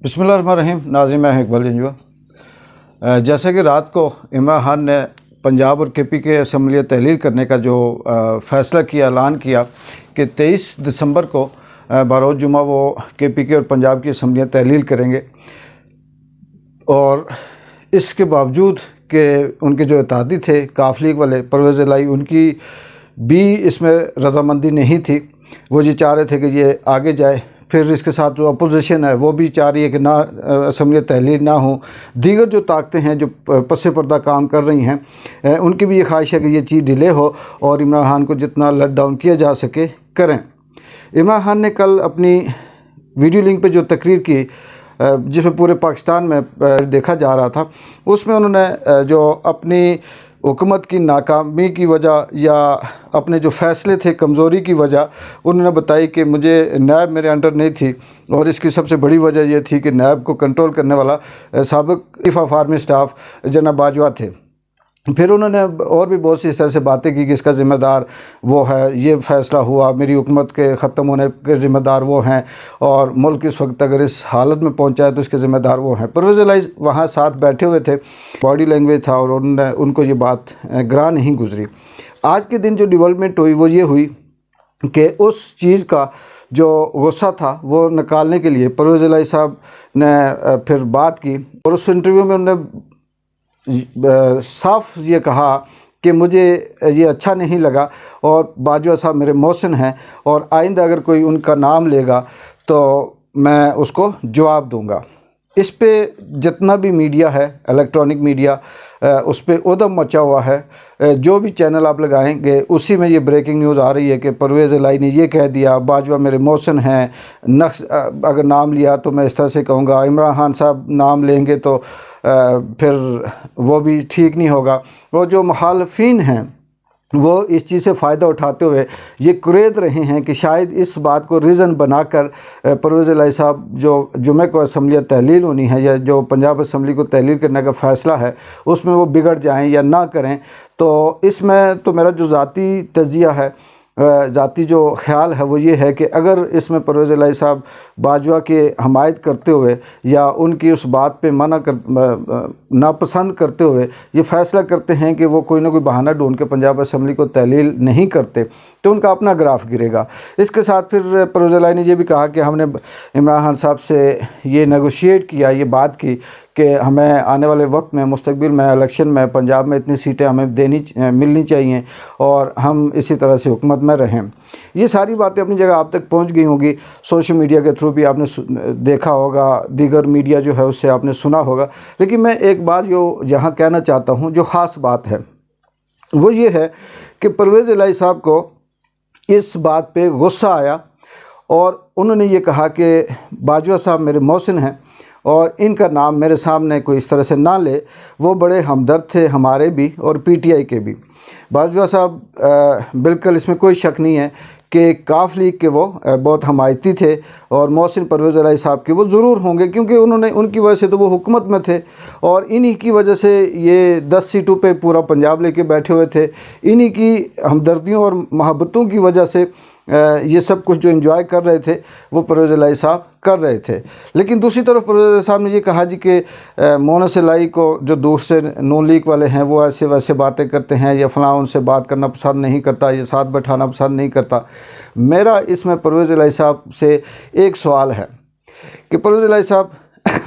बिस्मिल्लाहिर्रहमानिर्रहीम। नाज़रीन, मैं इकबाल जंजुआ। जैसे कि रात को इमरान खान ने पंजाब और केपी के असम्बली तहलील करने का जो फ़ैसला किया, ऐलान किया कि 23 दिसंबर को बरोज़ जुमा वो केपी के और पंजाब की असम्बलियाँ तहलील करेंगे, और इसके बावजूद कि उनके जो इत्तेहादी थे काफ लीग वाले, परवेज़ इलाही, उनकी भी इसमें रजामंदी नहीं थी। वो ये चाह रहे थे कि ये आगे जाए। फिर इसके साथ जो अपोजिशन है वो भी चाह रही है कि ना असम्बली तहलील ना हो। दीगर जो ताकतें हैं जो पस पर्दा काम कर रही हैं, उनकी भी ये ख्वाहिश है कि ये चीज़ डिले हो और इमरान खान को जितना लेट डाउन किया जा सके करें। इमरान खान ने कल अपनी वीडियो लिंक पे जो तकरीर की, जिसमें पूरे पाकिस्तान में देखा जा रहा था, उसमें उन्होंने जो अपनी हुकूमत की नाकामी की वजह या अपने जो फ़ैसले थे कमज़ोरी की वजह उन्होंने बताई कि मुझे नैब मेरे अंडर नहीं थी, और इसकी सबसे बड़ी वजह यह थी कि नैब को कंट्रोल करने वाला साबिक़ चीफ़ ऑफ आर्मी स्टाफ जनाब बाजवा थे। फिर उन्होंने और भी बहुत सी इस तरह से बातें की कि इसका ज़िम्मेदार वो है, ये फ़ैसला हुआ, मेरी हुकूमत के ख़त्म होने के ज़िम्मेदार वो हैं, और मुल्क इस वक्त अगर इस हालत में पहुंचा है तो इसके ज़िम्मेदार वो हैं। परवेज़ इलाही वहाँ साथ बैठे हुए थे, बॉडी लैंग्वेज था, और उनको ये बात ग्रां नहीं गुजरी। आज के दिन जो डेवलपमेंट हुई वो ये हुई कि उस चीज़ का जो गुस्सा था वो निकालने के लिए परवेज़ इलाही साहब ने फिर बात की, और उस इंटरव्यू में उन्होंने साफ ये कहा कि मुझे ये अच्छा नहीं लगा, और बाजवा साहब मेरे मोहसिन हैं, और आइंदा अगर कोई उनका नाम लेगा तो मैं उसको जवाब दूंगा। इस पे जितना भी मीडिया है, इलेक्ट्रॉनिक मीडिया, उस पर उधम मचा हुआ है। जो भी चैनल आप लगाएंगे उसी में ये ब्रेकिंग न्यूज़ आ रही है कि परवेज़ इलाही ने ये कह दिया, बाजवा मेरे मोहसिन हैं, नक्श अगर नाम लिया तो मैं इस तरह से कहूँगा, इमरान खान साहब नाम लेंगे तो फिर वो भी ठीक नहीं होगा। वो जो मुखालफिन हैं वो इस चीज़ से फ़ायदा उठाते हुए ये कुरेद रहे हैं कि शायद इस बात को रीज़न बनाकर परवेज़ इलाही साहब जो जुमे को असम्बलियाँ तहलील होनी है, या जो पंजाब असम्बली को तहलील करने का फ़ैसला है उसमें वो बिगड़ जाएं या ना करें। तो इसमें तो मेरा जो ज़ाती तजिया है, ज़ाती जो ख़्याल है वो ये है कि अगर इसमें परवेज़ इलाही साहब बाजवा के हमायत करते हुए या उनकी उस बात पे नापसंद करते हुए ये फ़ैसला करते हैं कि वो कोई ना कोई बहाना ढूंढ के पंजाब असम्बली को तहलील नहीं करते, तो उनका अपना ग्राफ गिरेगा। इसके साथ फिर परवेज़ इलाही ने ये भी कहा कि हमने इमरान खान साहब से ये नेगोशिएट किया, ये बात की कि हमें आने वाले वक्त में मुस्तकबिल में इलेक्शन में पंजाब में इतनी सीटें हमें मिलनी चाहिए, और हम इसी तरह से हुकूमत में रहें। ये सारी बातें अपनी जगह आप तक पहुंच गई होंगी, सोशल मीडिया के थ्रू भी आपने देखा होगा, दीगर मीडिया जो है उससे आपने सुना होगा। लेकिन मैं एक बात जो यहाँ कहना चाहता हूँ, जो ख़ास बात है वो ये है कि परवेज़ इलाही साहब को इस बात पे गुस्सा आया, और उन्होंने ये कहा कि बाजवा साहब मेरे मोहसिन हैं और इनका नाम मेरे सामने कोई इस तरह से ना ले। वो बड़े हमदर्द थे हमारे भी और पीटीआई के भी। बाजवा साहब बिल्कुल इसमें कोई शक नहीं है कि काफ लीग के वो बहुत हमायती थे, और मोहसिन परवेज़ इलाही साहब के वो ज़रूर होंगे, क्योंकि उनकी वजह से तो वो हुकूमत में थे, और इन्हीं की वजह से ये 10 सीटों पे पूरा पंजाब लेके बैठे हुए थे। इन्हीं की हमदर्दियों और मोहब्बतों की वजह से ये सब कुछ जो एंजॉय कर रहे थे वो परवेज़ इलाही साहब कर रहे थे। लेकिन दूसरी तरफ परवेज़ इलाही साहब ने ये कहा जी कि मोहसिन इलाही को जो दूसरे नून लीग वाले हैं वो ऐसे वैसे बातें करते हैं, या फलां उनसे बात करना पसंद नहीं करता, ये साथ बैठाना पसंद नहीं करता। मेरा इसमें परवेज़ इलाही साहब से एक सवाल है कि परवेज़ इलाही साहब,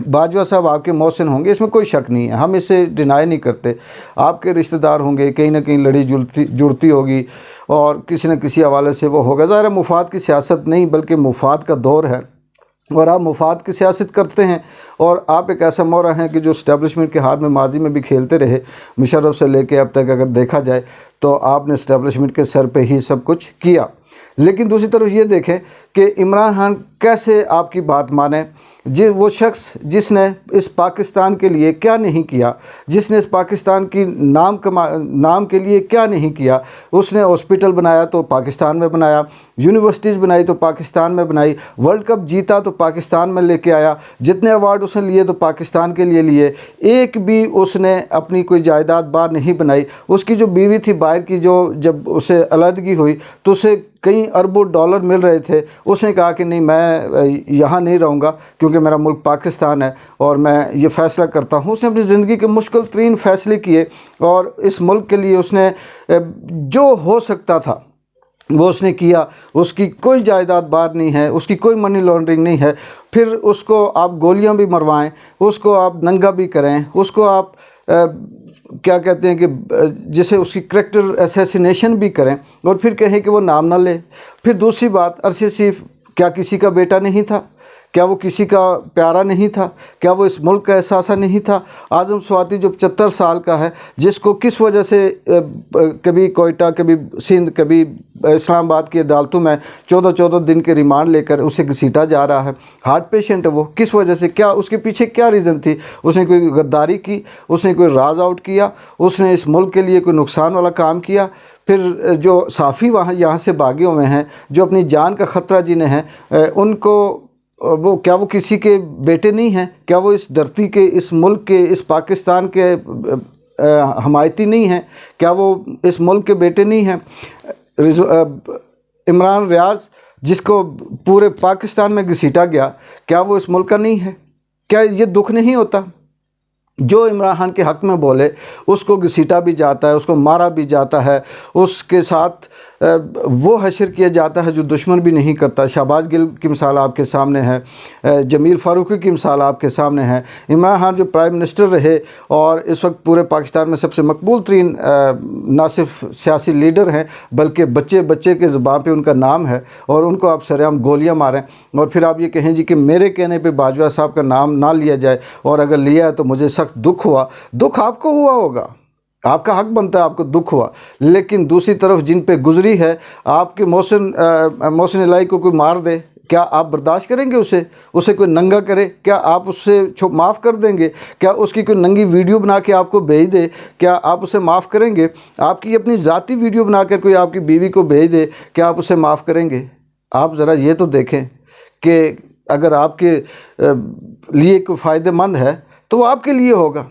बाजवा साहब आपके मोहसिन होंगे, इसमें कोई शक नहीं है, हम इसे डिनाई नहीं करते। आपके रिश्तेदार होंगे, कहीं ना कहीं लड़ी जुड़ती होगी, और किसी न किसी हवाले से वो होगा। ज़ाहिर मुफाद की सियासत नहीं बल्कि मुफाद का दौर है, और आप मुफाद की सियासत करते हैं, और आप एक ऐसा मोहरा हैं कि जो इस्टेब्लिशमेंट के हाथ में माजी में भी खेलते रहे, मुशर्रफ से लेके अब तक अगर देखा जाए तो आपने इस्टेब्लिशमेंट के सर पे ही सब कुछ किया। लेकिन दूसरी तरफ ये देखें कि इमरान खान कैसे आपकी बात माने, वो शख्स जिसने इस पाकिस्तान के लिए क्या नहीं किया, जिसने इस पाकिस्तान की नाम के लिए क्या नहीं किया। उसने हॉस्पिटल बनाया तो पाकिस्तान में बनाया, यूनिवर्सिटीज़ बनाई तो पाकिस्तान में बनाई, वर्ल्ड कप जीता तो पाकिस्तान में लेके आया, जितने अवार्ड उसने लिए तो पाकिस्तान के लिए लिए। एक भी उसने अपनी कोई जायदाद बाहर नहीं बनाई। उसकी जो बीवी थी बाहर की, जो जब उसे अलहदगी हुई तो उसे कई अरबों डॉलर मिल रहे थे, उसने कहा कि नहीं, मैं میں یہاں نہیں رہوں گا کیونکہ میرا ملک پاکستان ہے اور میں یہ فیصلہ کرتا ہوں۔ اس نے اپنی زندگی کے مشکل ترین فیصلے کیے اور اس ملک کے لیے اس نے جو ہو سکتا تھا وہ اس نے کیا۔ اس کی کوئی جائیداد بار نہیں ہے، اس کی کوئی منی لانڈرنگ نہیں ہے، پھر اس کو آپ گولیاں بھی مروائیں، اس کو آپ ننگا بھی کریں، اس کو آپ کیا کہتے ہیں کہ جسے اس کی کریکٹر اسیسینیشن بھی کریں اور پھر کہیں کہ وہ نام نہ لے۔ پھر دوسری بات، عرشی حسیب کیا کسی کا بیٹا نہیں تھا؟ کیا وہ کسی کا پیارا نہیں تھا؟ کیا وہ اس ملک کا احساسہ نہیں تھا؟ اعظم سواتی جو 75 سال کا ہے، جس کو کس وجہ سے کبھی کوئٹہ، کبھی سندھ، کبھی اسلام آباد کی عدالتوں میں 14 دن کے ریمانڈ لے کر اسے گھسیٹا جا رہا ہے، ہارٹ پیشنٹ ہے وہ، کس وجہ سے؟ کیا اس کے پیچھے کیا ریزن تھی؟ اس نے کوئی غداری کی؟ اس نے کوئی راز آؤٹ کیا؟ اس نے اس ملک کے لیے کوئی نقصان والا کام کیا؟ پھر جو صحافی یہاں سے بھاگے ہوئے ہیں، جو اپنی جان کا خطرہ جنہیں ہیں، ان کو کیا وہ کسی کے بیٹے نہیں ہیں؟ کیا وہ اس دھرتی کے، اس ملک کے، اس پاکستان کے حمایتی نہیں ہیں؟ کیا وہ اس ملک کے بیٹے نہیں ہیں؟ عمران ریاض جس کو پورے پاکستان میں گھسیٹا گیا، کیا وہ اس ملک کا نہیں ہے؟ کیا یہ دکھ نہیں ہوتا؟ جو عمران خان کے حق میں بولے اس کو گھسیٹا بھی جاتا ہے، اس کو مارا بھی جاتا ہے، اس کے ساتھ وہ حشر کیا جاتا ہے جو دشمن بھی نہیں کرتا۔ شہباز گل کی مثال آپ کے سامنے ہے، جمیل فاروقی کی مثال آپ کے سامنے ہے۔ عمران خان جو پرائم منسٹر رہے اور اس وقت پورے پاکستان میں سب سے مقبول ترین نہ صرف سیاسی لیڈر ہیں بلکہ بچے کے زبان پہ ان کا نام ہے، اور ان کو آپ سر عام گولیاں ماریں اور پھر آپ یہ کہیں جی کہ میرے کہنے پہ باجوہ صاحب کا نام نہ لیا جائے، اور اگر لیا ہے تو مجھے سخت دکھ ہوا۔ دکھ آپ کو ہوا ہوگا، آپ کا حق بنتا ہے، آپ کو دکھ ہوا، لیکن دوسری طرف جن پہ گزری ہے، آپ کے محسن الہی کو کوئی مار دے، کیا آپ برداشت کریں گے؟ اسے کوئی ننگا کرے، کیا آپ اس سے معاف کر دیں گے؟ کیا اس کی کوئی ننگی ویڈیو بنا کے آپ کو بھیج دے، کیا آپ اسے معاف کریں گے؟ آپ کی اپنی ذاتی ویڈیو بنا کر کوئی آپ کی بیوی کو بھیج دے، کیا آپ اسے معاف کریں گے؟ آپ ذرا یہ تو دیکھیں کہ اگر آپ کے لیے کوئی فائدہ مند ہے تو وہ آپ کے لیے ہوگا،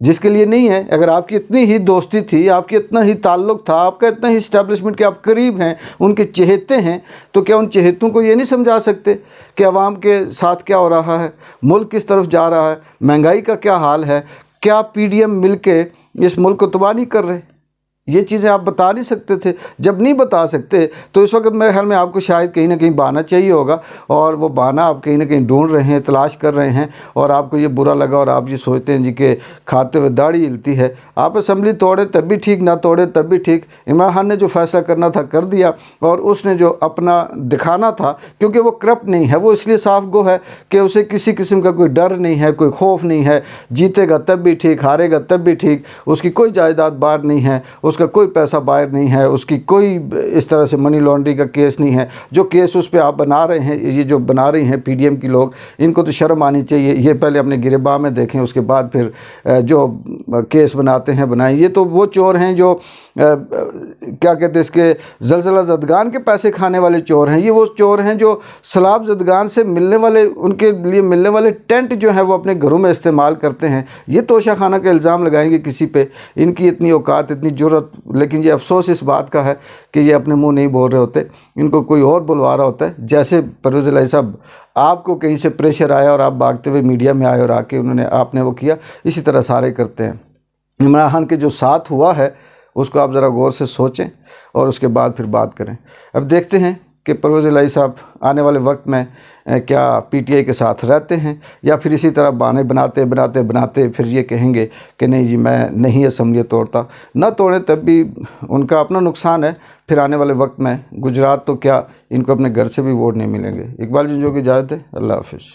جس کے لیے نہیں ہے۔ اگر آپ کی اتنی ہی دوستی تھی، آپ کی اتنا ہی تعلق تھا، آپ کا اتنا ہی اسٹیبلشمنٹ کہ آپ قریب ہیں، ان کے چہیتے ہیں، تو کیا ان چہیتوں کو یہ نہیں سمجھا سکتے کہ عوام کے ساتھ کیا ہو رہا ہے، ملک کس طرف جا رہا ہے، مہنگائی کا کیا حال ہے؟ کیا پی ڈی ایم مل کے اس ملک کو تباہ نہیں کر رہے؟ یہ چیزیں آپ بتا نہیں سکتے تھے۔ جب نہیں بتا سکتے تو اس وقت میرے خیال میں آپ کو شاید کہیں نہ کہیں بہانہ چاہیے ہوگا، اور وہ بہانہ آپ کہیں نہ کہیں ڈھونڈ رہے ہیں، تلاش کر رہے ہیں، اور آپ کو یہ برا لگا اور آپ یہ سوچتے ہیں جی کہ کھاتے ہوئے داڑھی ہلتی ہے۔ آپ اسمبلی توڑے تب بھی ٹھیک، نہ توڑے تب بھی ٹھیک۔ عمران خان نے جو فیصلہ کرنا تھا کر دیا، اور اس نے جو اپنا دکھانا تھا، کیونکہ وہ کرپٹ نہیں ہے، وہ اس لیے صاف گو ہے کہ اسے کسی قسم کا کوئی ڈر نہیں ہے، کوئی خوف نہیں ہے، جیتے گا تب بھی ٹھیک، ہارے گا تب بھی ٹھیک، اس کی کوئی جائیداد بار نہیں ہے، اس کا کوئی پیسہ باہر نہیں ہے، اس کی کوئی اس طرح سے منی لانڈرنگ کا کیس نہیں ہے۔ جو کیس اس پہ آپ بنا رہے ہیں، یہ جو بنا رہی ہیں پی ڈی ایم کی لوگ، ان کو تو شرم آنی چاہیے۔ یہ پہلے اپنے گریباں میں دیکھیں، اس کے بعد پھر جو کیس بناتے ہیں بنائیں۔ یہ تو وہ چور ہیں جو کیا کہتے ہیں اس کے زلزلہ زدگان کے پیسے کھانے والے چور ہیں۔ یہ وہ چور ہیں جو سیلاب زدگان سے ملنے والے، ان کے لیے ملنے والے ٹینٹ جو ہیں وہ اپنے گھروں میں استعمال کرتے ہیں۔ یہ توشہ خانہ کا الزام لگائیں گے کسی پہ، ان کی اتنی اوقات، اتنی جرأت۔ لیکن یہ افسوس اس بات کا ہے کہ یہ اپنے منہ نہیں بول رہے ہوتے، ان کو کوئی اور بلوا رہا ہوتا ہے۔ جیسے پرویز الہی صاحب، آپ کو کہیں سے پریشر آیا اور آپ بھاگتے ہوئے میڈیا میں آئے اور آ کے آپ نے وہ کیا، اسی طرح سارے کرتے ہیں۔ عمران خان کے جو ساتھ ہوا ہے اس کو آپ ذرا غور سے سوچیں اور اس کے بعد پھر بات کریں۔ اب دیکھتے ہیں کہ پرویز الہی صاحب آنے والے وقت میں کیا پی ٹی آئی کے ساتھ رہتے ہیں، یا پھر اسی طرح بہانے بناتے پھر یہ کہیں گے کہ نہیں جی میں نہیں اسمبلی توڑتا۔ نہ توڑیں تب بھی ان کا اپنا نقصان ہے، پھر آنے والے وقت میں گجرات تو کیا ان کو اپنے گھر سے بھی ووٹ نہیں ملیں گے۔ اقبال جی جو کی اجازت ہے، اللہ حافظ۔